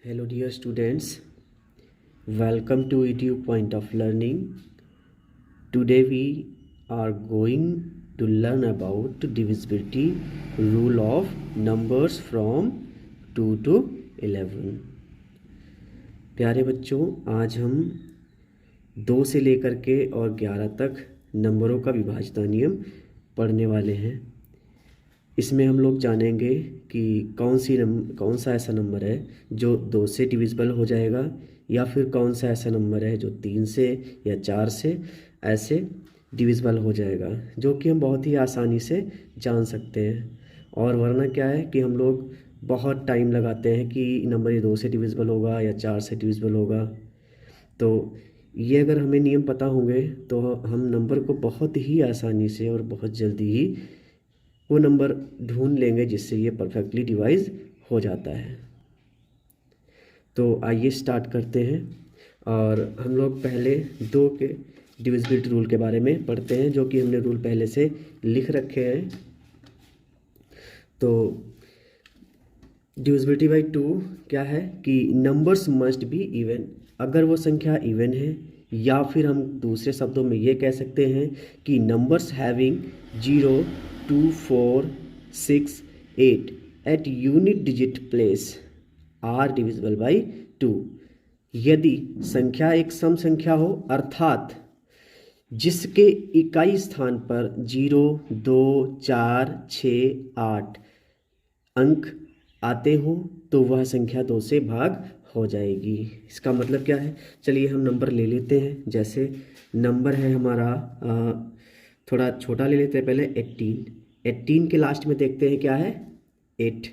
Hello dear students, welcome to EDU Point of Learning. Today we are going to learn about divisibility rule of numbers from 2 to 11. प्यारे बच्चों, आज हम 2 से लेकर के और 11 तक नंबरों का विभाज्यता नियम पढ़ने वाले हैं। इसमें हम लोग जानेंगे कि कौन सा ऐसा नंबर है जो 2 से डिविजिबल हो जाएगा, या फिर कौन सा ऐसा नंबर है जो 3 से या 4 से ऐसे डिविजिबल हो जाएगा, जो कि हम बहुत ही आसानी से जान सकते हैं। और वरना क्या है कि हम लोग बहुत टाइम लगाते हैं कि नंबर ये 2 से डिविजिबल होगा या 4 से डिविजिबल होगा। तो ये अगर हमें नियम पता होंगे तो हम नंबर को बहुत ही आसानी से और बहुत जल्दी ही वो नंबर ढूंढ लेंगे जिससे ये परफेक्टली डिवाइड हो जाता है। तो आइए स्टार्ट करते हैं और हम लोग पहले 2 के डिविजिबिलिटी रूल के बारे में पढ़ते हैं, जो कि हमने रूल पहले से लिख रखे हैं। तो डिविजिबिलिटी बाई 2 क्या है कि नंबर्स मस्ट बी इवन। अगर वो संख्या इवन है, या फिर हम दूसरे शब्दों में ये कह सकते हैं कि numbers having 0, 2, 4, 6, 8 at unit digit place are divisible by 2। यदि संख्या एक सम संख्या हो, अर्थात जिसके इकाई स्थान पर 0, 2, 4, 6, 8 अंक आते हों तो वह संख्या 2 से भाग हो जाएगी। इसका मतलब क्या है, चलिए हम नंबर ले लेते हैं। जैसे नंबर है हमारा थोड़ा छोटा ले लेते हैं पहले 18 के लास्ट में देखते हैं क्या है 8।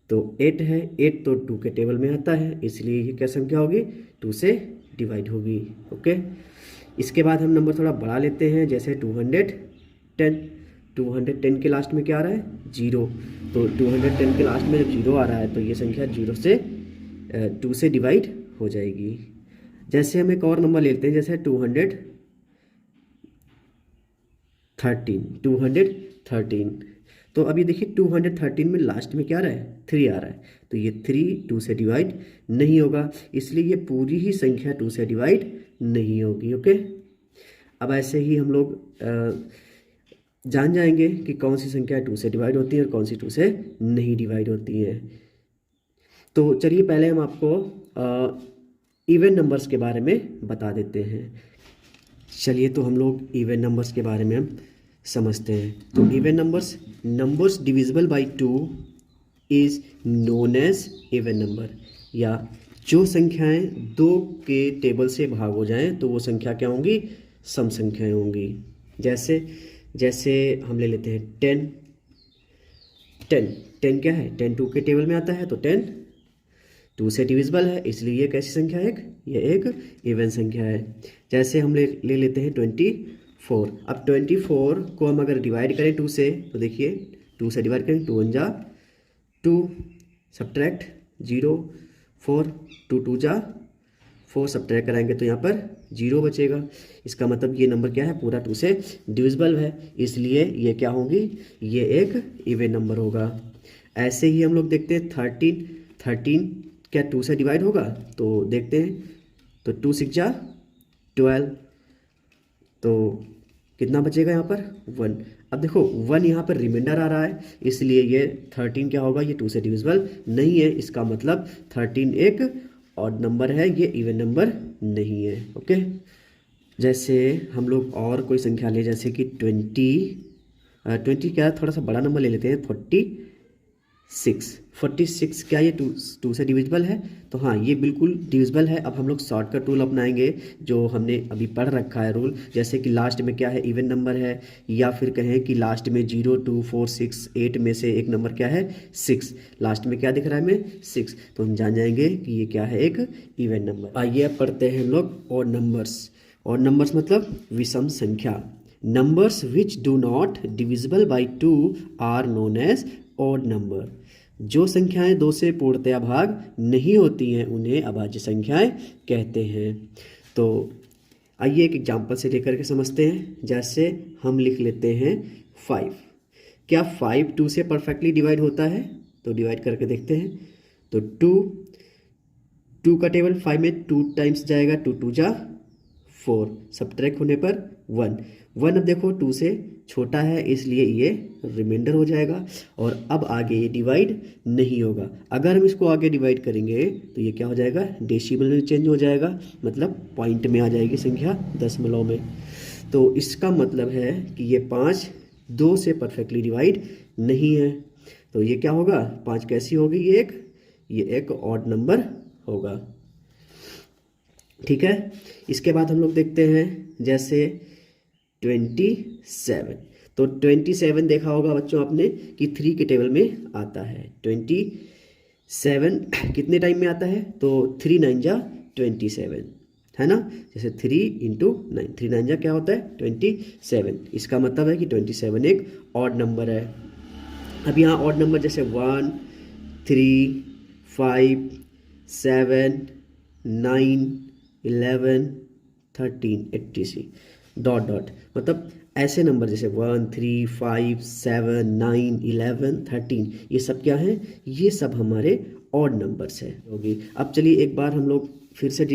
तो 8 है, 8 तो 2 के टेबल में आता है, इसलिए ये क्या संख्या होगी 2 से डिवाइड होगी। ओके, इसके बाद हम नंबर थोड़ा बड़ा लेते हैं, जैसे 210 के लास्ट में क्या आ रहा है 0। तो 210 के लास्ट में जब 0 आ रहा है तो ये संख्या 2 से डिवाइड हो जाएगी। जैसे हम एक और नंबर लेते हैं, जैसे 213। तो अभी देखिए 213 में लास्ट में क्या आ रहा है 3 आ रहा है, तो ये 3 2 से डिवाइड नहीं होगा, इसलिए ये पूरी ही संख्या 2 से डिवाइड नहीं होगी। ओके, अब ऐसे ही हम लोग जान जाएंगे कि कौन सी संख्या 2 से डिवाइड होती है और कौन सी 2 से नहीं डिवाइड होती है। तो चलिए पहले हम आपको इवन नंबर्स के बारे में बता देते हैं। चलिए तो हम लोग इवन नंबर्स के बारे में हम समझते हैं। तो even numbers divisible by 2 is known as even number, या जो संख्याएं 2 के टेबल से भाग हो जाएं तो वो संख्या क्या होंगी, सम संख्याएं होंगी। जैसे हम ले लेते हैं 10 क्या है 10 2 के टेबल में आता है, तो 10 2 से डिविजिबल है, इसलिए ये कैसी संख्या है, ये एक इवन संख्या है। जैसे हम ले लेते हैं 24। अब 24 को हम अगर डिवाइड करें 2 से, तो देखिए 2 से डिवाइड करें 2 1 जा 2, सब्ट्रैक्ट 0 4, 2 2 जा 4, सब्ट्रैक्ट कराएंगे तो यहाँ पर 0 बचेगा। इसका मतलब ये नंबर क्या है, पूरा 2 से डिविजिबल है, इसलिए ये क्या होगी, ये एक इवन नंबर होगा। ऐसे ही हम लोग देखते हैं 13 क्या 2 से डिवाइड होगा, तो देखते हैं, तो 2 6 जा 12, तो कितना बचेगा यहाँ पर 1। अब देखो 1 यहाँ पर रिमाइंडर आ रहा है, इसलिए ये 13 क्या होगा, ये 2 से डिविजिबल नहीं है। इसका मतलब 13 एक ऑड नंबर है, ये इवन नंबर नहीं है। ओके, जैसे हम लोग और कोई संख्या ले, जैसे कि 20 क्या थोड़ा सा बड़ा नंबर ले लेते हैं 46 क्या ये 2 से डिविजिबल है, तो हाँ ये बिल्कुल डिविजिबल है। अब हम लोग शॉर्टकट रूल अपनाएंगे जो हमने अभी पढ़ रखा है रूल, जैसे कि लास्ट में क्या है इवन नंबर है, या फिर कहें कि लास्ट में 0 2 4 6 8 में से एक नंबर क्या है 6, लास्ट में क्या दिख रहा है हमें 6, तो हम जान जाएंगे कि ये क्या है एक इवन नंबर। आइए अब पढ़ते हैं हम लोग ऑड नंबर्स मतलब विषम संख्या। Numbers which do not divisible by 2 are known as odd number. जो संख्याएं 2 से पूर्णतया भाग नहीं होती हैं उन्हें अभाज्य संख्याएं कहते हैं। तो आइए एक एग्जांपल से लेकर के समझते हैं। जैसे हम लिख लेते हैं 5। क्या 5 2 से परफेक्टली डिवाइड होता है, तो डिवाइड करके देखते हैं। तो 2 2 का टेबल 5 में 2 टाइम्स जाएगा, 2 2 जा 4, सब्ट्रैक्ट होने पर 1 1। अब देखो 2 से छोटा है इसलिए ये रिमाइंडर हो जाएगा, और अब आगे ये डिवाइड नहीं होगा। अगर हम इसको आगे डिवाइड करेंगे तो ये क्या हो जाएगा, डेसिमल में चेंज हो जाएगा, मतलब पॉइंट में आ जाएगी संख्या, दशमलव में। तो इसका मतलब है कि ये 5 2 से परफेक्टली डिवाइड नहीं है। तो ये क्या होगा, 5 कैसी होगी, ये एक ऑड नंबर होगा। ठीक है, इसके बाद हम लोग देखते हैं जैसे 27। तो 27 देखा होगा बच्चों आपने कि 3 के टेबल में आता है। 27 कितने टाइम में आता है, तो 3 9 जा 27 है ना। जैसे 3 × 9, 3 9 जा क्या होता है 27। इसका मतलब है कि 27 एक ऑड नंबर है। अब यहाँ ऑड नंबर जैसे 1 3 5 7 9 11 13 86 डॉट डॉट, मतलब ऐसे नंबर जैसे 1 3 5 7 9 11 13, ये सब क्या हैं, ये सब हमारे ऑड नंबर्स हैं होगी। अब चलिए एक बार हम लोग फिर से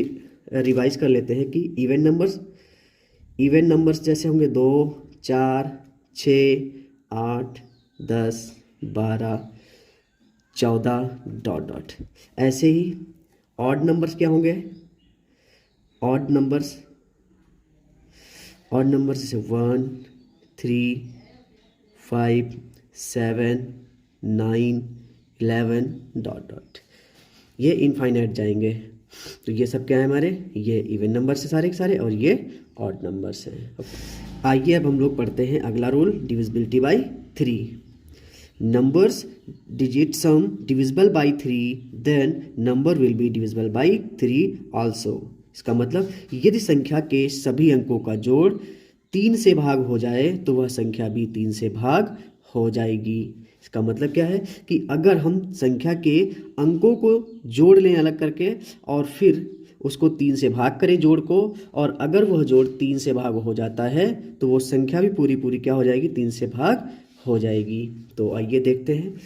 रिवाइज कर लेते हैं कि इवन नंबर्स जैसे होंगे 2 4 6 8 10 12 14 डॉट डॉट। ऐसे ही ऑड नंबर्स क्या होंगे, ऑड नंबर्स जैसे 1 3 5 7 9 11 डॉट डॉट, ये इनफाइनाइट जाएंगे। तो ये सब क्या है हमारे, ये इवन नंबर्स है सारे के सारे, और ये ऑड नंबर्स हैं। आइए अब हम लोग पढ़ते हैं अगला rule, divisibility by 3। Numbers digit sum divisible by 3, then number will be divisible by 3 also. इसका मतलब यदि संख्या के सभी अंकों का जोड़ 3 से भाग हो जाए तो वह संख्या भी 3 से भाग हो जाएगी। इसका मतलब क्या है कि अगर हम संख्या के अंकों को जोड़ लें अलग करके और फिर उसको 3 से भाग करें जोड़ को, और अगर वह जोड़ 3 से भाग हो जाता है तो वो संख्या भी पूरी पूरी क्या हो जाएगी, 3 से भाग हो जाएगी। तो आइए देखते हैं,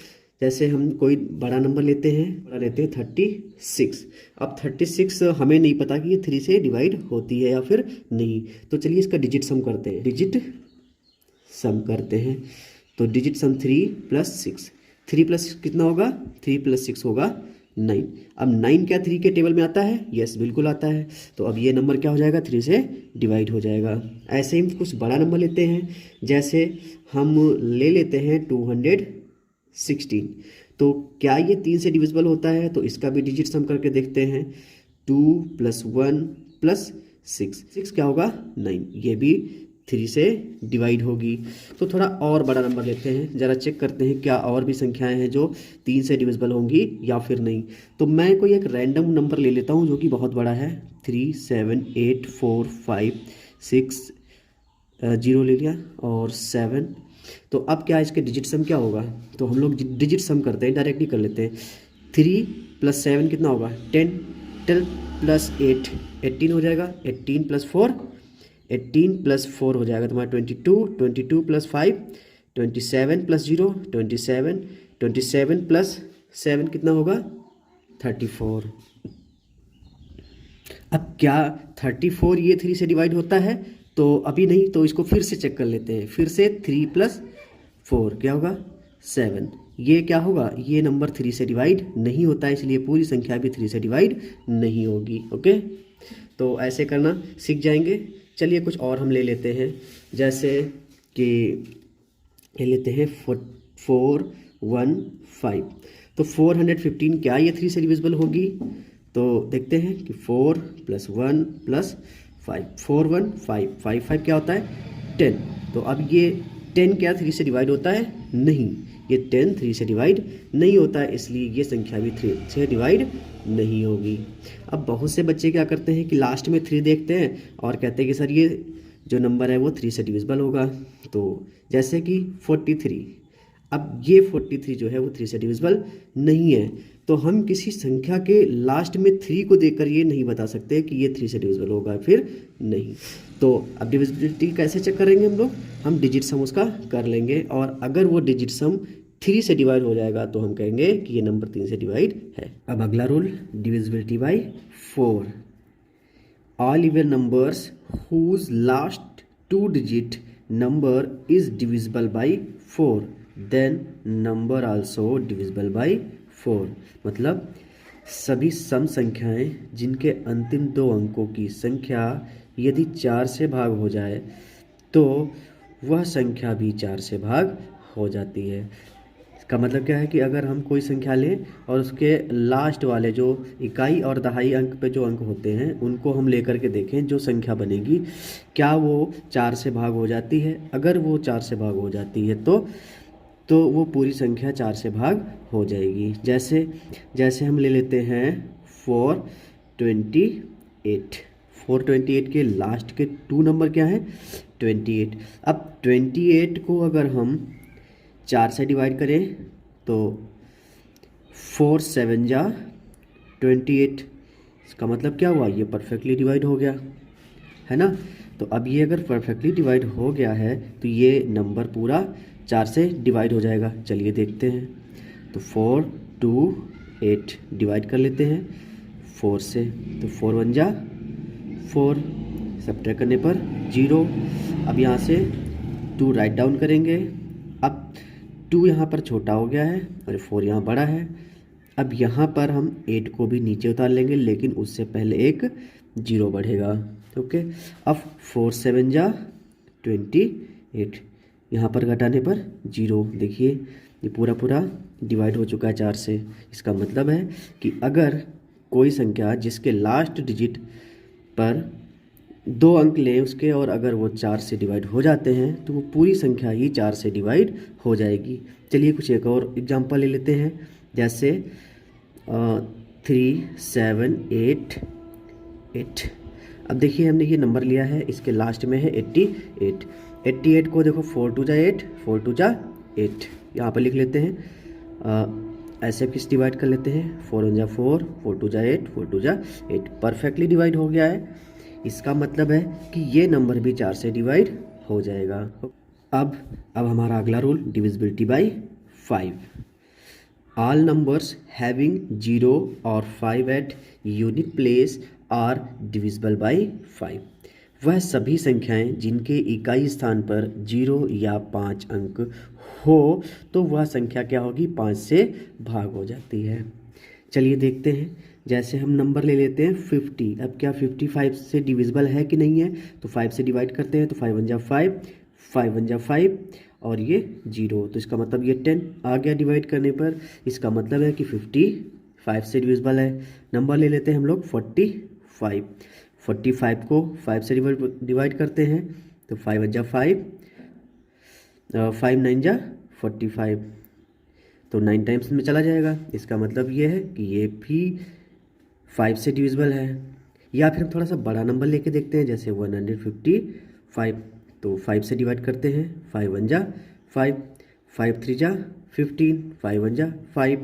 जैसे हम कोई बड़ा नंबर लेते हैं, बड़ा लेते हैं 36। अब 36 हमें नहीं पता कि ये 3 से डिवाइड होती है या फिर नहीं, तो चलिए इसका डिजिट सम करते हैं। तो डिजिट सम 3 + 6, 3 + 6 कितना होगा, 3 + 6 होगा 9। अब 9 क्या 3 के टेबल में आता है, यस बिल्कुल आता है। तो अब ये नंबर क्या हो जाएगा, 3 से डिवाइड हो जाएगा। ऐसे ही कुछ बड़ा नंबर लेते हैं, जैसे हम ले लेते हैं 216। तो क्या ये 3 से डिविजिबल होता है, तो इसका भी डिजिट सम करके देखते हैं। 2 + 1 + 6, 6 क्या होगा 9, ये भी 3 से डिवाइड होगी। तो थोड़ा और बड़ा नंबर लेते हैं, ज़रा चेक करते हैं क्या और भी संख्याएं हैं जो 3 से डिविजिबल होंगी या फिर नहीं। तो मैं कोई एक रैंडम नंबर ले लेता हूं जो कि बहुत बड़ा है, 3 7 8 4 5 6 0 ले लिया और 7। तो अब क्या इसके डिजिट सम क्या होगा, तो हम लोग डिजिट सम करते हैं, डायरेक्टली कर लेते हैं। 3 + 7 कितना होगा 10, 12 + 8 18 हो जाएगा, 18 + 4 18 + 4 हो जाएगा तुम्हारा 22, 22 + 5 27 + 0 27, 27 + 7 कितना होगा 34। अब क्या 34 ये 3 से डिवाइड होता है, तो अभी नहीं, तो इसको फिर से चेक कर लेते हैं। फिर से 3 + 4 क्या होगा 7, ये क्या होगा, ये नंबर 3 से डिवाइड नहीं होता है, इसलिए पूरी संख्या भी 3 से डिवाइड नहीं होगी। ओके, तो ऐसे करना सीख जाएंगे। चलिए कुछ और हम ले लेते हैं, जैसे कि ले लेते हैं 415। तो 415 क्या ये 3 से डिविजिबल होगी, तो देखते हैं कि 4 + 1 + 5 4 1 5 5 5 क्या होता है 10। तो अब ये 10 क्या 3 से डिवाइड होता है, नहीं, ये 10 3 से डिवाइड नहीं होता है, इसलिए ये संख्या भी 3 से डिवाइड नहीं होगी। अब बहुत से बच्चे क्या करते हैं कि लास्ट में 3 देखते हैं और कहते हैं कि सर ये जो नंबर है वो 3 से डिविजिबल होगा। तो जैसे कि 43, अब ये 43 जो है वो 3 से डिविजिबल नहीं है, तो हम किसी संख्या के लास्ट में 3 को देखकर ये नहीं बता सकते कि ये 3 से डिविजिबल होगा फिर नहीं। तो अब डिविजिबिलिटी कैसे चेक करेंगे हम लोग, हम डिजिट सम उसका कर लेंगे, और अगर वो डिजिट सम 3 से डिवाइड हो जाएगा तो हम कहेंगे कि ये नंबर 3 से डिवाइड है। अब अगला rule, divisibility by 4। All even numbers whose last 2 digit number is divisible by 4 then number also divisible by 4। मतलब सभी सम संख्याएं जिनके अंतिम 2 अंकों की संख्या यदि 4 से भाग हो जाए तो वह संख्या भी 4 से भाग हो जाती है। इसका मतलब क्या है कि अगर हम कोई संख्या लें और उसके लास्ट वाले जो इकाई और दहाई अंक पे जो अंक होते हैं उनको हम लेकर के देखें, जो संख्या बनेगी क्या वो 4 से भाग हो जाती है। अगर वो 4 से भाग हो जाती है तो वो पूरी संख्या 4 से भाग हो जाएगी। जैसे हम ले लेते हैं 428। 428 के लास्ट के 2 नंबर क्या है? 28। अब 28 को अगर हम 4 से डिवाइड करें तो 4 7 जा 28। इसका मतलब क्या हुआ? ये परफेक्टली डिवाइड हो गया है ना। तो अब ये अगर परफेक्टली डिवाइड हो गया है तो ये नंबर पूरा 4 से डिवाइड हो जाएगा। चलिए देखते हैं। तो 4 2 8 डिवाइड कर लेते हैं 4 से। तो 4 1 जा 4, सब्ट्रैक्ट करने पर 0। अब यहाँ से 2 राइट डाउन करेंगे। अब 2 यहाँ पर छोटा हो गया है और 4 यहाँ बड़ा है। अब यहाँ पर हम 8 को भी नीचे उतार लेंगे, लेकिन उससे पहले एक 0 बढ़ेगा। ओके, अब 4 7 जा 28। यहाँ पर घटाने पर 0। देखिए ये पूरा डिवाइड हो चुका है 4 से। इसका मतलब है कि अगर कोई संख्या जिसके लास्ट डिजिट पर 2 अंक लें उसके, और अगर वो 4 से डिवाइड हो जाते हैं तो वो पूरी संख्या ही 4 से डिवाइड हो जाएगी। चलिए कुछ एक और एग्जांपल ले लेते हैं। जैसे 3 7 8 8। अब देखिए हमने ये नंबर लिया है, इसके लास्ट में है 88। 88 को देखो 4 2 जा 8, 4 2 जा 8 यहाँ पर लिख लेते हैं। ऐसे किस डिवाइड कर लेते हैं 4 1 जा 4, 4 2 जा 8, 4 2 जा 8। परफेक्टली डिवाइड हो गया है। इसका मतलब है कि ये नंबर भी 4 से डिवाइड हो जाएगा। अब हमारा अगला rule, divisibility by 5। All numbers having 0 और 5 at unit place are divisible by 5। वह सभी संख्याएं जिनके इकाई स्थान पर 0 या 5 अंक हो तो वह संख्या क्या होगी? 5 से भाग हो जाती है। चलिए देखते हैं। जैसे हम नंबर ले लेते हैं 50। अब क्या 55 से डिविजिबल है कि नहीं है? तो 5 से डिवाइड करते हैं तो 5 1 जा 5, 5 1 जा 5 और ये 0। तो इसका मतलब ये 10 आ गया डिवाइड करने पर। इसका मतलब है कि 55 से डिविजिबल है। नंबर ले लेते हैं हम लोग 45। 45 को 5 से डिवाइड करते हैं तो 5 1 जा 5, 5 9 जा 45, तो 9 टाइम्स में चला जाएगा। इसका मतलब ये है कि ये भी 5 से डिविजिबल है। या फिर हम थोड़ा सा बड़ा नंबर लेके देखते हैं, जैसे 155। तो 5 से डिवाइड करते हैं, 5 1 जा 5, 5 3 जा 15, 5 1 जा 5,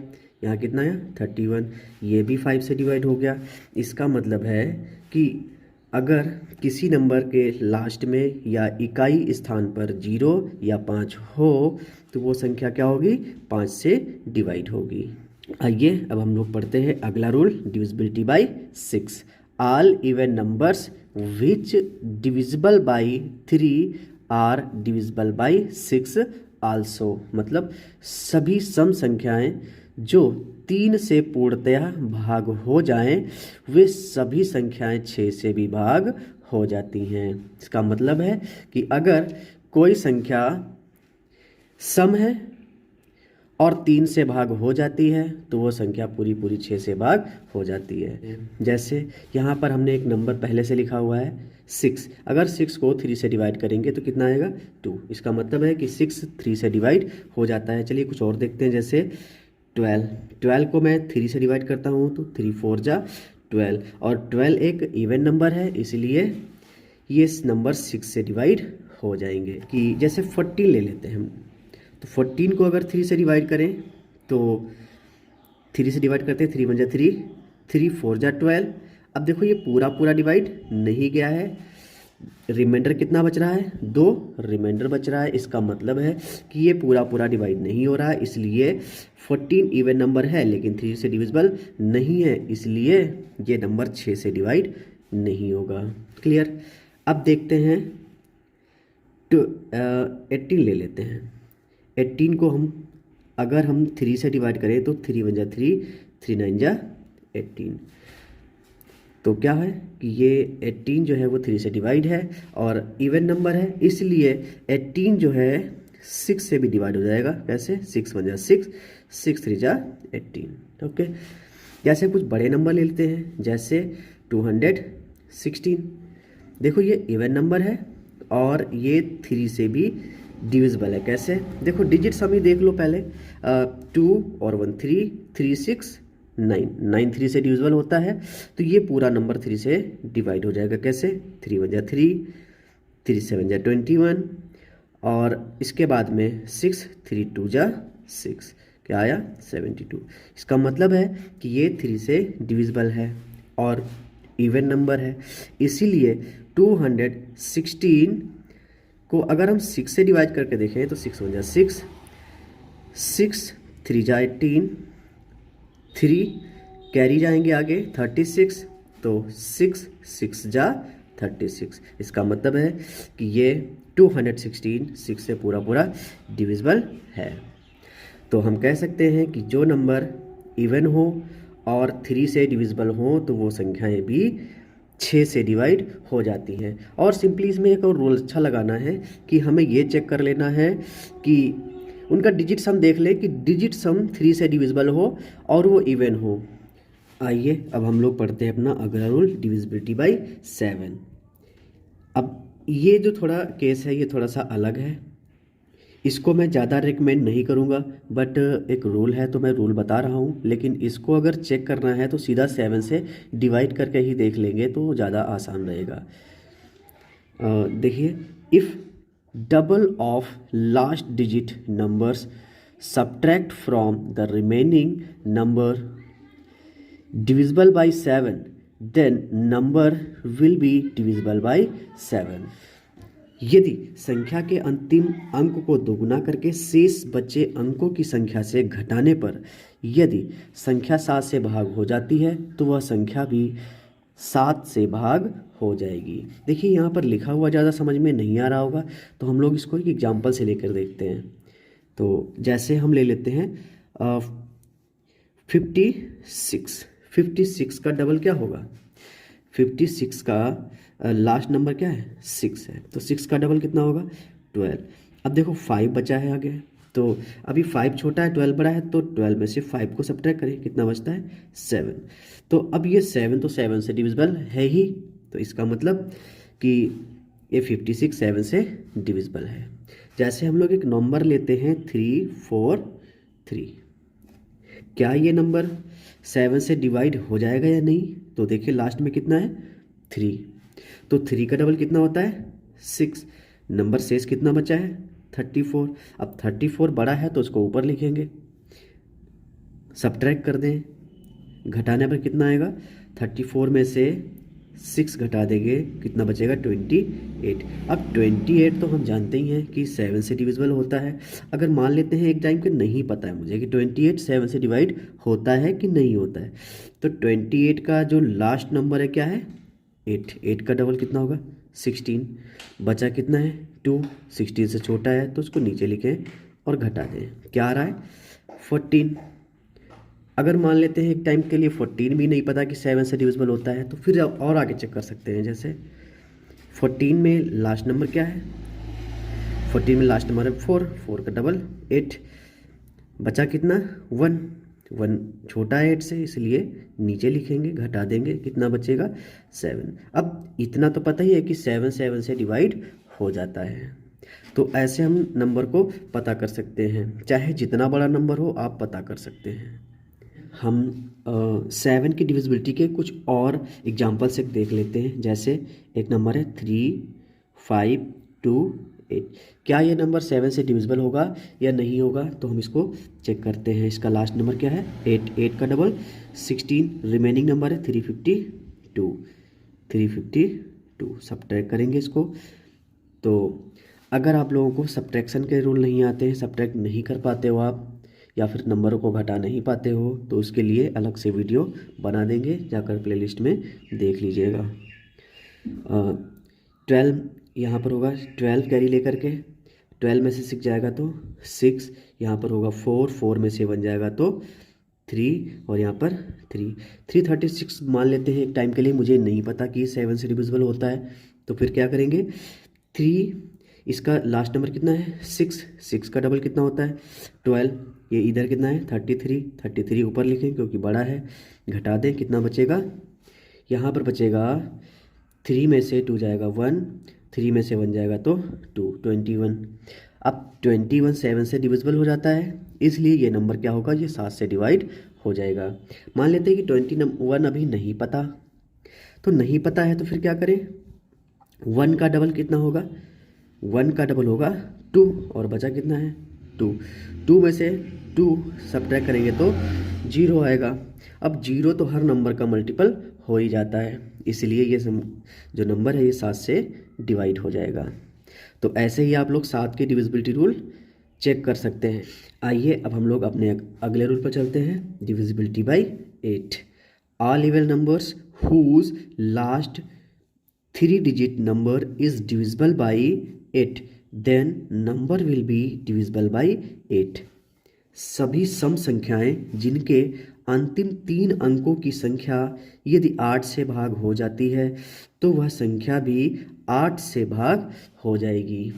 यहाँ कितना आया 31। ये भी 5 से डिवाइड हो गया। इसका मतलब है कि अगर किसी नंबर के लास्ट में या इकाई स्थान पर 0 या 5 हो तो वो संख्या क्या होगी? 5 से डिवाइड होगी। आइए अब हम लोग पढ़ते हैं अगला rule, divisibility by 6। All even numbers which divisible by 3 are divisible by 6 also. मतलब सभी सम संख्याएं जो 3 से पूर्णतः भाग हो जाएं वे सभी संख्याएं 6 से भी भाग हो जाती हैं। इसका मतलब है कि अगर कोई संख्या सम है और 3 से भाग हो जाती है तो वो संख्या पूरी 6 से भाग हो जाती है। जैसे यहाँ पर हमने एक नंबर पहले से लिखा हुआ है 6। अगर 6 को 3 से डिवाइड करेंगे तो कितना आएगा? 2। इसका मतलब है कि 6 3 से डिवाइड हो जाता है। चलिए कुछ और देखते हैं। जैसे 12 को मैं 3 से डिवाइड करता हूँ तो 3 4 जा 12, और 12 एक इवन नंबर है इसलिए ये नंबर 6 से डिवाइड हो जाएंगे। कि जैसे 14 ले लेते हैं हम, तो 14 को अगर 3 से डिवाइड करें तो 3 से डिवाइड करते हैं, 3 1 जा 3, 3 4 जा 12। अब देखो ये पूरा डिवाइड नहीं गया है रिमाइंडर कितना बच रहा है, 2 रिमाइंडर बच रहा है। इसका मतलब है कि ये पूरा पूरा डिवाइड नहीं हो रहा है, इसलिए 14 इवन नंबर है लेकिन 3 से डिविजिबल नहीं है, इसलिए ये नंबर 6 से डिवाइड नहीं होगा। क्लियर। अब देखते हैं तो 18 ले लेते हैं। 18 को हम अगर हम 3 से डिवाइड करें तो 3 1 जा 3, 3 9 जा 18। तो क्या है कि ये 18 जो है वो 3 से डिवाइड है और इवन नंबर है, इसलिए 18 जो है 6 से भी डिवाइड हो जाएगा। कैसे, 6 1 जा 6, 6 3 जा 18। ओके, जैसे कुछ बड़े नंबर ले लेते हैं, जैसे 216। देखो ये इवन नंबर है और ये 3 से भी डिविजिबल है। कैसे, देखो डिजिट सम ही देख लो पहले, 2 और 1 3, 3 6 9, 9 3 से डिविजिबल होता है, तो ये पूरा नंबर 3 से डिवाइड हो जाएगा। कैसे, 3 1 जा 3, 3 7 जा 21 और इसके बाद में 6 3 2 जा 6, क्या आया 72। इसका मतलब है कि ये 3 से डिविजिबल है और इवन नंबर है, इसीलिए 216 को अगर हम 6 से डिवाइड करके देखें तो 6 1 जा 6, 6 3 जा 18, 3 कैरी जाएंगे आगे 36, तो 6 6 जा 36। इसका मतलब है कि ये 216 6 से पूरा पूरा डिविजिबल है। तो हम कह सकते हैं कि जो नंबर इवन हो और 3 से डिविजिबल हो तो वो संख्याएं भी 6 से डिवाइड हो जाती हैं। और सिंपली इसमें एक और रूल अच्छा लगाना है कि हमें ये चेक कर लेना है कि उनका डिजिट सम देख ले कि डिजिट सम 3 से डिविजिबल हो और वो इवन हो। आइए अब हम लोग पढ़ते हैं अपना अगला रूल, डिविजिबिलिटी बाय 7। अब ये जो थोड़ा केस है ये थोड़ा सा अलग है, इसको मैं ज़्यादा रिकमेंड नहीं करूँगा, बट एक रूल है तो मैं रूल बता रहा हूँ। लेकिन इसको अगर चेक करना है तो सीधा 7 से डिवाइड करके ही देख लेंगे तो ज़्यादा आसान रहेगा। देखिए, if double of last digit numbers subtract from the remaining number divisible by 7 then number will be divisible by 7। यदि संख्या के अंतिम अंक को दोगुना करके शेष बचे अंकों की संख्या से घटाने पर यदि संख्या 7 से भाग हो जाती है तो वह संख्या भी 7 से भाग हो जाएगी। देखिए यहाँ पर लिखा हुआ ज़्यादा समझ में नहीं आ रहा होगा, तो हम लोग इसको एक एग्जाम्पल से लेकर देखते हैं। तो जैसे हम ले लेते हैं 56 का डबल क्या होगा, 56 का लास्ट नंबर क्या है 6 है, तो 6 का डबल कितना होगा 12। अब देखो 5 बचा है आगे, तो अभी 5 छोटा है 12 बड़ा है, तो 12 में से 5 को सब्ट्रैक्ट करें, कितना बचता है 7। तो अब ये 7 तो 7 से डिविजिबल है ही, तो इसका मतलब कि ये 56 7 से डिविजिबल है। जैसे हम लोग एक नंबर लेते हैं 3 4 3, क्या ये नंबर 7 से डिवाइड हो जाएगा या नहीं, तो देखिए लास्ट में कितना है 3, तो 3 का डबल कितना होता है 6, नंबर शेष कितना बचा है 34। अब 34 बड़ा है तो उसको ऊपर लिखेंगे, सब्ट्रैक्ट कर दें, घटाने पर कितना आएगा 34 में से 6 घटा देंगे, कितना बचेगा 28। अब 28 तो हम जानते ही हैं कि 7 से डिविजिबल होता है। अगर मान लेते हैं एक टाइम के नहीं पता है मुझे कि 28 7 से डिवाइड होता है कि नहीं होता है, तो 28 का जो लास्ट नंबर है क्या है 8, 8 का डबल कितना होगा 16, बचा कितना है 2, 16 से छोटा है तो उसको नीचे लिखें और घटा दें, क्या आ रहा है 14। अगर मान लेते हैं एक टाइम के लिए 14 भी नहीं पता कि 7 से डिविजिबल होता है, तो फिर आप और आगे चेक कर सकते हैं। जैसे 14 में लास्ट नंबर क्या है, 14 में लास्ट नंबर है 4, 4 का डबल 8, बचा कितना 1, 1 छोटा है 8 से, इसलिए नीचे लिखेंगे, घटा देंगे, कितना बचेगा 7। अब इतना तो पता ही है कि 7 7 से डिवाइड हो जाता है, तो ऐसे हम नंबर को पता कर सकते हैं, चाहे जितना बड़ा नंबर हो आप पता कर सकते हैं। हम 7 की डिविजिबिलिटी के कुछ और एग्जाम्पल से देख लेते हैं। जैसे एक नंबर है 3 5 2 8, क्या ये नंबर 7 से डिविजिबल होगा या नहीं होगा, तो हम इसको चेक करते हैं। इसका लास्ट नंबर क्या है 8, 8 का डबल 16, रिमेनिंग नंबर है 352, 2। सब्ट्रैक्ट करेंगे इसको। तो अगर आप लोगों को सब्ट्रैक्शन के रूल नहीं आते हैं, सब्ट्रैक्ट नहीं कर पाते हो आप, या फिर नंबरों को घटा नहीं पाते हो, तो उसके लिए अलग से वीडियो बना देंगे, जाकर प्लेलिस्ट में देख लीजिएगा। 12 यहाँ पर होगा, 12 कैरी लेकर के 12 में से 6 जाएगा तो 6, यहाँ पर होगा 4 में से 1 जाएगा तो 3, और यहाँ पर 336 मान लेते हैं एक टाइम के लिए। मुझे नहीं पता कि 7 से डिविजिबल होता है, तो फिर क्या करेंगे, 3, इसका लास्ट नंबर कितना है 6 का डबल कितना होता है 12, ये इधर कितना है 33 ऊपर लिखें क्योंकि बड़ा है, घटा दें कितना बचेगा, यहाँ पर बचेगा 3 में से 2 जाएगा 1, 3 में से 1 जाएगा तो 2, 21। अब 21 7 से डिविजिबल हो जाता है, इसलिए ये नंबर क्या होगा, ये 7 से डिवाइड हो जाएगा। मान लेते हैं कि 21 अभी नहीं पता, तो नहीं पता है तो फिर क्या करें, 1 का डबल कितना होगा, 1 का डबल होगा 2, और बचा कितना है 2 में से 2 सब्ट्रैक्ट करेंगे तो 0 आएगा। अब 0 तो हर नंबर का मल्टीपल हो ही जाता है, इसलिए ये जो नंबर है ये 7 से डिवाइड हो जाएगा। तो ऐसे ही आप लोग 7 के डिविजिबिलिटी रूल चेक कर सकते हैं। आइए अब हम लोग अपने अगले रूल पर चलते हैं, divisibility by 8। All even numbers whose last 3 digit number is divisible by 8 then number will be divisible by 8। सभी सम संख्याएं जिनके अंतिम 3 अंकों की संख्या यदि 8 से भाग हो जाती है तो वह संख्या भी 8 से भाग हो जाएगी।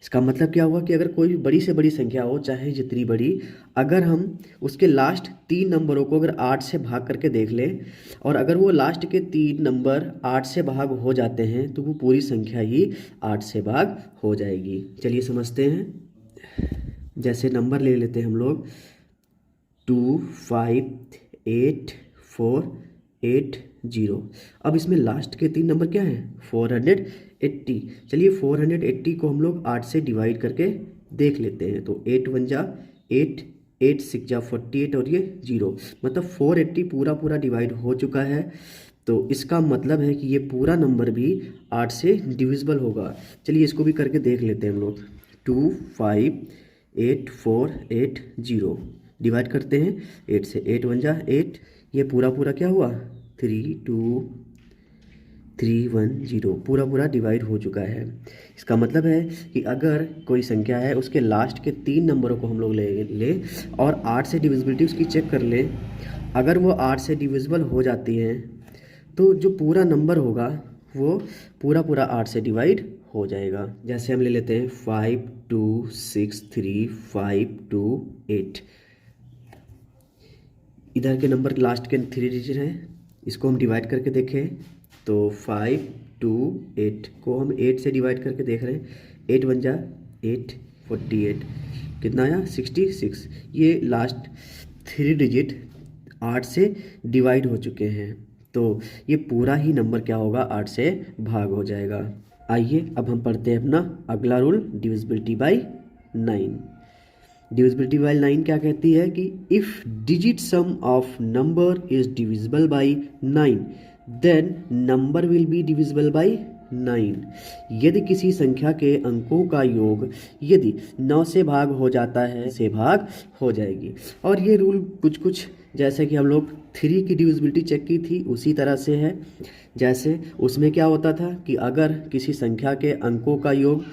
इसका मतलब क्या हुआ कि अगर कोई बड़ी से बड़ी संख्या हो, चाहे जितनी बड़ी, अगर हम उसके लास्ट 3 नंबरों को अगर 8 से भाग करके देख लें, और अगर वो लास्ट के 3 नंबर 8 से भाग हो जाते हैं तो वो पूरी संख्या ही 8 से भाग हो जाएगी। चलिए समझते हैं। जैसे नंबर ले लेते हैं हम लोग 2 5 8 4 8 0। अब इसमें लास्ट के 3 नंबर क्या हैं 480। चलिए 480 को हम लोग 8 से डिवाइड करके देख लेते हैं। तो 8 1 जा 8, 8 6 जा 48, और ये 0, मतलब 480 पूरा डिवाइड हो चुका है। तो इसका मतलब है कि ये पूरा नंबर भी 8 से डिविजिबल होगा। चलिए इसको भी करके देख लेते हैं हम लोग। 2 5 8 4 8 0 डिवाइड करते हैं 8 से। 8 1 जा 8, ये पूरा क्या हुआ 3 2 3 1 0, पूरा डिवाइड हो चुका है। इसका मतलब है कि अगर कोई संख्या है उसके लास्ट के 3 नंबरों को हम लोग ले और 8 से डिविजिबिलिटी उसकी चेक कर ले, अगर वो 8 से डिविजिबल हो जाती है तो जो पूरा नंबर होगा वो पूरा 8 से डिवाइड हो जाएगा। जैसे हम ले लेते हैं 5 2 6 3 5 2 8, इधर के नंबर लास्ट के 3 डिजिट हैं, इसको हम डिवाइड करके देखें तो 5 2 8 को हम 8 से डिवाइड करके देख रहे हैं। 8 1 जा 8 48, कितना आया 66। ये लास्ट 3 डिजिट 8 से डिवाइड हो चुके हैं, तो ये पूरा ही नंबर क्या होगा 8 से भाग हो जाएगा। आइए अब हम पढ़ते हैं अपना अगला rule, divisibility by 9। Divisibility by 9 क्या कहती है कि if digit sum of number is divisible by 9 then number will be divisible by 9। यदि किसी संख्या के अंकों का योग यदि 9 से भाग हो जाता है से भाग हो जाएगी। और ये रूल कुछ जैसे कि हम लोग 3 की डिविजिबिलिटी चेक की थी उसी तरह से है। जैसे उसमें क्या होता था कि अगर किसी संख्या के अंकों का योग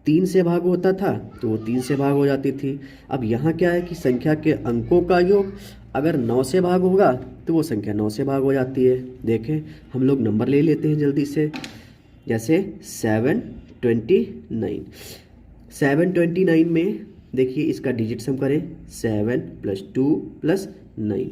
3 से भाग होता था तो वो 3 से भाग हो जाती थी। अब यहाँ क्या है कि संख्या के अंकों का योग अगर 9 से भाग होगा तो वो संख्या 9 से भाग हो जाती है। देखें हम लोग नंबर ले लेते हैं जल्दी से, जैसे 729। 729 में देखिए इसका डिजिट सम करें 7 + 2 + 9,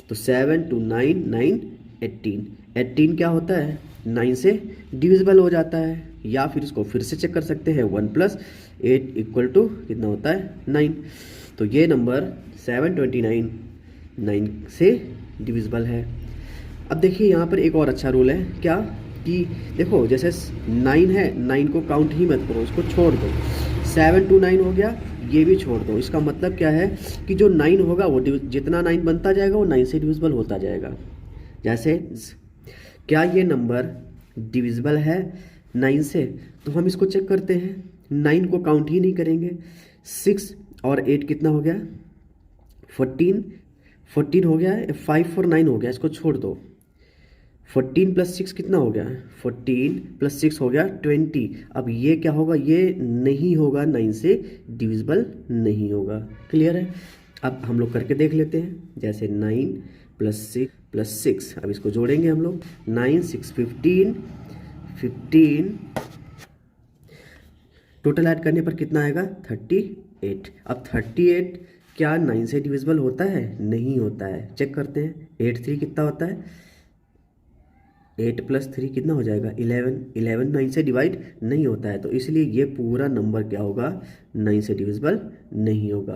तो 7 2 9 9 18। 18 क्या होता है 9 से डिविजिबल हो जाता है, या फिर इसको फिर से चेक कर सकते हैं 1 + 8 = कितना होता है 9। तो ये नंबर 729 9 से डिविजिबल है। अब देखिए यहाँ पर एक और अच्छा रूल है क्या कि देखो जैसे 9 है, 9 को काउंट ही मत करो, इसको छोड़ दो। 7 2 9 हो गया, ये भी छोड़ दो। इसका मतलब क्या है कि जो 9 होगा वो जितना 9 बनता जाएगा वो 9 से डिविजिबल होता जाएगा। जैसे क्या ये नंबर डिविजिबल है 9 से, तो हम इसको चेक करते हैं। 9 को काउंट ही नहीं करेंगे। 6 और 8 कितना हो गया? 14। 14 हो गया है। 5 और 9 हो गया, इसको छोड़ दो। 14 + 6 कितना हो गया? 14 + 6 हो गया 20। अब ये क्या होगा? ये नहीं होगा, 9 से डिविजिबल नहीं होगा। क्लियर है? अब हम लोग करके देख लेते हैं। जैसे 9 + 6 अब इसको जोड़ेंगे हम लोग। 9 6 15 15 टोटल ऐड करने पर कितना आएगा? 38। अब 38 क्या 9 से डिविजिबल होता है? नहीं होता है। चेक करते हैं। 8 3 कितना होता है? 8 + 3 कितना हो जाएगा? 11। 11 9 से डिवाइड नहीं होता है, तो इसलिए ये पूरा नंबर क्या होगा? 9 से डिविजिबल नहीं होगा।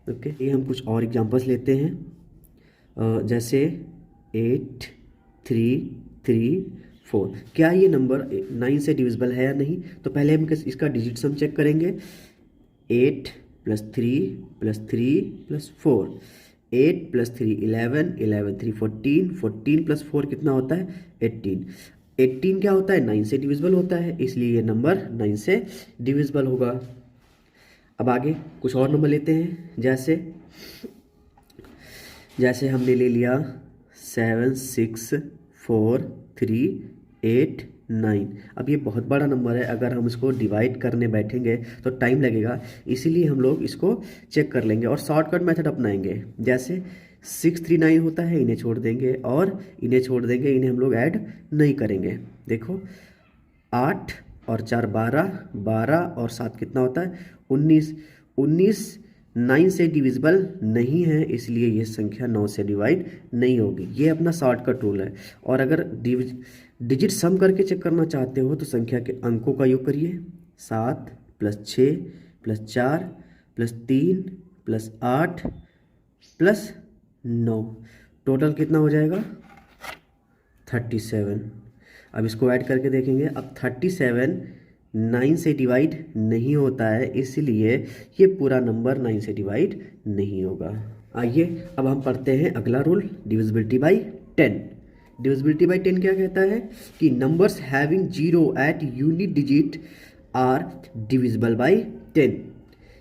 ओके, ये हम कुछ और एग्जांपल्स लेते हैं। जैसे 8 3 3 4, क्या ये नंबर 9 से डिविजिबल है या नहीं? तो पहले हम इसका डिजिट सम चेक करेंगे। 8 + 3 + 3 + 4, 8 + 3 11, 11 3 14, 14 + 4 कितना होता है? 18। 18 क्या होता है? 9 से डिविजिबल होता है, इसलिए ये नंबर 9 से डिविजिबल होगा। अब आगे कुछ और नंबर लेते हैं। जैसे हमने ले लिया 7 6 4 3 8 9। अब ये बहुत बड़ा नंबर है, अगर हम इसको डिवाइड करने बैठेंगे तो टाइम लगेगा, इसीलिए हम लोग इसको चेक कर लेंगे और शॉर्टकट मेथड अपनाएंगे। जैसे 6 3 9 होता है, इन्हें छोड़ देंगे और इन्हें छोड़ देंगे, इन्हें हम लोग ऐड नहीं करेंगे। देखो 8 और 4 12, 12 और 7 कितना होता है? 19। 19 9 से डिविजिबल नहीं है, इसलिए ये संख्या 9 से डिवाइड नहीं होगी। ये अपना शॉर्टकट रूल है। और अगर डिजिट सम करके चेक करना चाहते हो तो संख्या के अंकों का योग करिए। 7 + 6 + 4 + 3 + 8 + 9, टोटल कितना हो जाएगा? 37। अब इसको ऐड करके देखेंगे। अब 37 9 से डिवाइड नहीं होता है, इसलिए ये पूरा नंबर 9 से डिवाइड नहीं होगा। आइए अब हम पढ़ते हैं अगला rule, divisibility by 10। Divisibility by 10 क्या कहता है? कि numbers having 0 at unit digit are divisible by 10।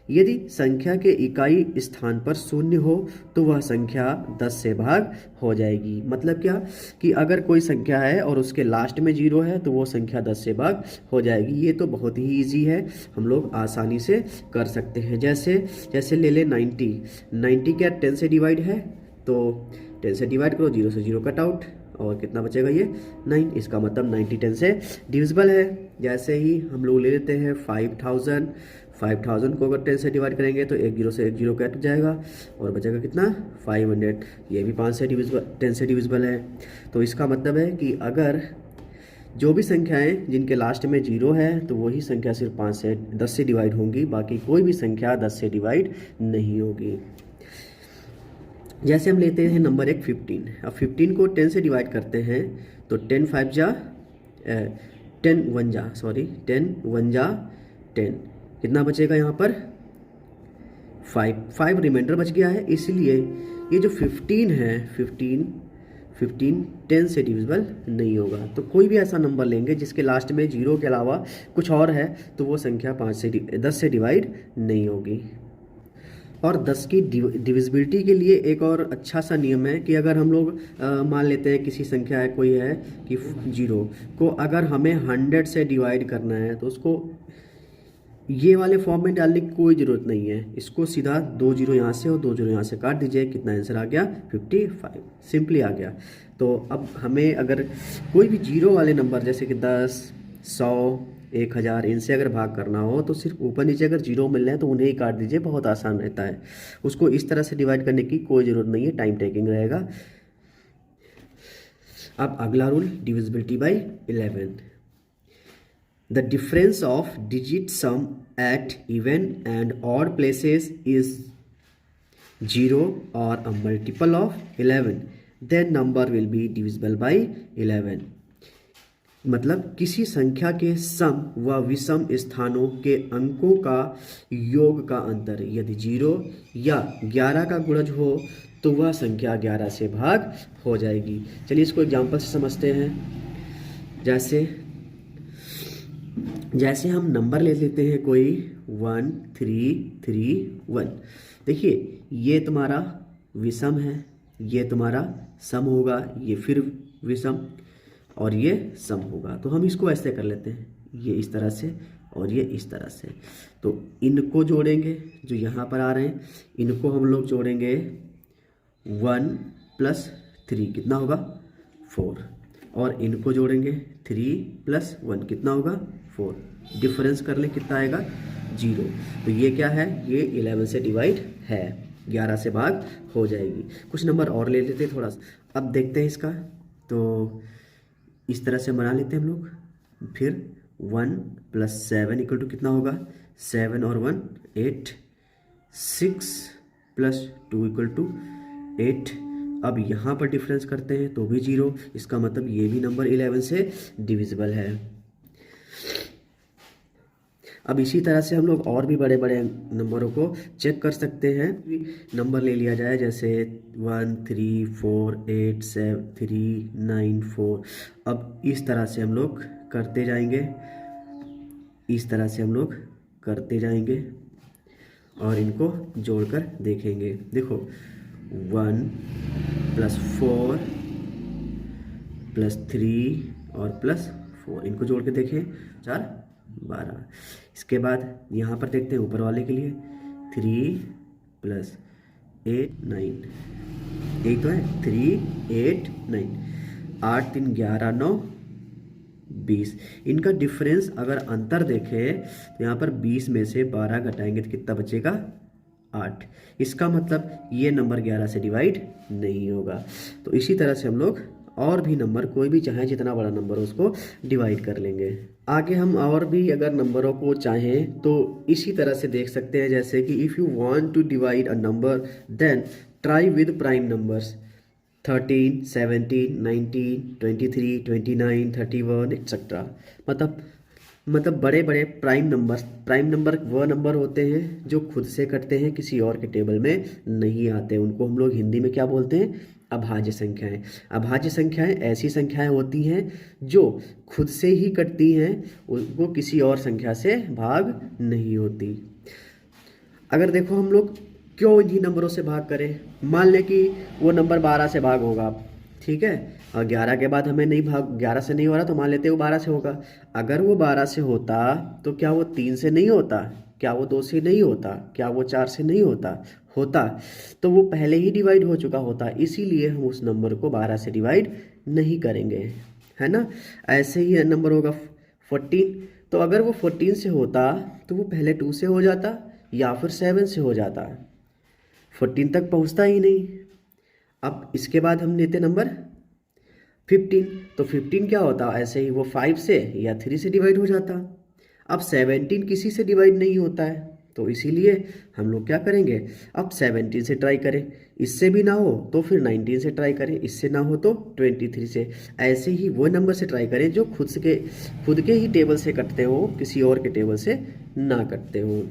यदि संख्या के इकाई स्थान पर 0 हो तो वह संख्या 10 से भाग हो जाएगी। मतलब क्या? कि अगर कोई संख्या है और उसके लास्ट में 0 है तो वो संख्या 10 से भाग हो जाएगी। ये तो बहुत ही इजी है, हम लोग आसानी से कर सकते हैं। जैसे ले ले 90। 90 क्या 10 से डिवाइड है? तो 10 से डिवाइड करो, 0 से 0 कट आउट, और कितना बचेगा? ये 9। इसका मतलब 90 10 से डिविजिबल है। जैसे ही हम लोग ले लेते हैं 5000। 5000 को अगर 10 से डिवाइड करेंगे तो 1 0 से 1 0 कट जाएगा और बचेगा कितना? 500। ये भी 5 से डिविजिबल 10 से डिविजिबल है। तो इसका मतलब है कि अगर जो भी संख्याएं जिनके लास्ट में 0 है तो वही संख्या सिर्फ 10 से डिवाइड होंगी, बाकी कोई भी संख्या 10 से डिवाइड नहीं होगी। जैसे हम लेते हैं नंबर 15। अब 15 को 10 से डिवाइड करते हैं तो 10 1 जा 10, कितना बचेगा यहाँ पर? 5 रिमाइंडर बच गया है। इसलिए ये जो 15 है, 15 10 से डिविजिबल नहीं होगा। तो कोई भी ऐसा नंबर लेंगे जिसके लास्ट में 0 के अलावा कुछ और है तो वो संख्या 10 से डिवाइड नहीं होगी। और 10 की डिविजिबिलिटी के लिए एक और अच्छा सा नियम है कि अगर हम लोग मान लेते हैं किसी संख्या है, कोई है कि 0 को अगर हमें 100 से डिवाइड करना है तो उसको ये वाले फॉर्म में डालने की कोई ज़रूरत नहीं है। इसको सीधा 2 0 यहाँ से और 2 0 यहाँ से काट दीजिए, कितना आंसर आ गया? 55। सिंपली आ गया। तो अब हमें अगर कोई भी 0 वाले नंबर जैसे कि 10 100 1000 इनसे अगर भाग करना हो तो सिर्फ ऊपर नीचे अगर 0 मिल रहे हैं तो उन्हें ही काट दीजिए, बहुत आसान रहता है। उसको इस तरह से डिवाइड करने की कोई ज़रूरत नहीं है, टाइम टेकिंग रहेगा। अब अगला rule, divisibility bye 11। The difference of digit sum at even and odd places is 0 or a multiple of 11. Then number will be divisible by 11. मतलब किसी संख्या के सम व विषम स्थानों के अंकों का योग का अंतर यदि 0 या 11 का गुणज हो तो वह संख्या 11 से भाग हो जाएगी। चलिए इसको एग्जाम्पल से समझते हैं। जैसे जैसे हम नंबर ले लेते हैं कोई 1 3 3 1। देखिए ये तुम्हारा विषम है, ये तुम्हारा सम होगा, ये फिर विषम और ये सम होगा। तो हम इसको ऐसे कर लेते हैं, ये इस तरह से और ये इस तरह से। तो इनको जोड़ेंगे, जो यहाँ पर आ रहे हैं इनको हम लोग जोड़ेंगे 1 + 3 कितना होगा 4, और इनको जोड़ेंगे 3 + 1 कितना होगा 4। डिफरेंस कर ले कितना आएगा 0। तो ये क्या है, ये 11 से डिवाइड है, 11 से भाग हो जाएगी। कुछ नंबर और ले लेते हैं थोड़ा सा, अब देखते हैं इसका। तो इस तरह से बना लेते हैं हम लोग। फिर 1 + 7 = कितना होगा 7 और 1 8, 6 + 2 = 8। अब यहाँ पर डिफरेंस करते हैं तो भी 0, इसका मतलब ये भी नंबर 11 से डिविजिबल है। अब इसी तरह से हम लोग और भी बड़े बड़े नंबरों को चेक कर सकते हैं। नंबर ले लिया जाए जैसे 1 3 4 8 7 3 9 4। अब इस तरह से हम लोग करते जाएंगे, इस तरह से हम लोग करते जाएंगे और इनको जोड़कर देखेंगे। देखो 1 + 4 + 3 और +4, इनको जोड़ के देखें 4 12। इसके बाद यहाँ पर देखते हैं ऊपर वाले के लिए 3 + 8 9, एक तो है 3 8 9, 8 3 11 9 20। इनका डिफरेंस अगर अंतर देखें तो यहाँ पर 20 में से 12 घटाएंगे तो कितना बचेगा 8। इसका मतलब ये नंबर 11 से डिवाइड नहीं होगा। तो इसी तरह से हम लोग और भी नंबर, कोई भी चाहे जितना बड़ा नंबर हो उसको डिवाइड कर लेंगे। आगे हम और भी अगर नंबरों को चाहें तो इसी तरह से देख सकते हैं, जैसे कि if you want to divide a number then try with prime numbers 13 17 19 23 29 31 etcetera. मतलब बड़े बड़े प्राइम नंबर वह नंबर होते हैं जो खुद से कटते हैं, किसी और के टेबल में नहीं आते। उनको हम लोग हिंदी में क्या बोलते हैं, अभाज्य संख्याएं। अभाज्य संख्याएं ऐसी संख्याएं होती हैं जो खुद से ही कटती हैं, उनको किसी और संख्या से भाग नहीं होती। अगर देखो हम लोग क्यों इन्हीं नंबरों से भाग करें, मान लें कि वो नंबर 12 से भाग होगा, ठीक है, और 11 के बाद हमें नहीं भाग, 11 से नहीं हो रहा तो मान लेते वो 12 से होगा। अगर वो 12 से होता तो क्या वो 3 से नहीं होता, क्या वो 2 से नहीं होता, क्या वो 4 से नहीं होता तो वो पहले ही डिवाइड हो चुका होता। इसीलिए हम उस नंबर को 12 से डिवाइड नहीं करेंगे, है ना। ऐसे ही नंबर होगा 14, तो अगर वो 14 से होता तो वो पहले 2 से हो जाता या फिर 7 से हो जाता, 14 तक पहुंचता ही नहीं। अब इसके बाद हम लेते नंबर 15, तो 15 क्या होता, ऐसे ही वो 5 से या 3 से डिवाइड हो जाता। अब 17 किसी से डिवाइड नहीं होता है, तो इसीलिए हम लोग क्या करेंगे, अब 17 से ट्राई करें, इससे भी ना हो तो फिर 19 से ट्राई करें, इससे ना हो तो 23 से। ऐसे ही वो नंबर से ट्राई करें जो खुद के ही टेबल से कटते हो, किसी और के टेबल से ना कटते हो।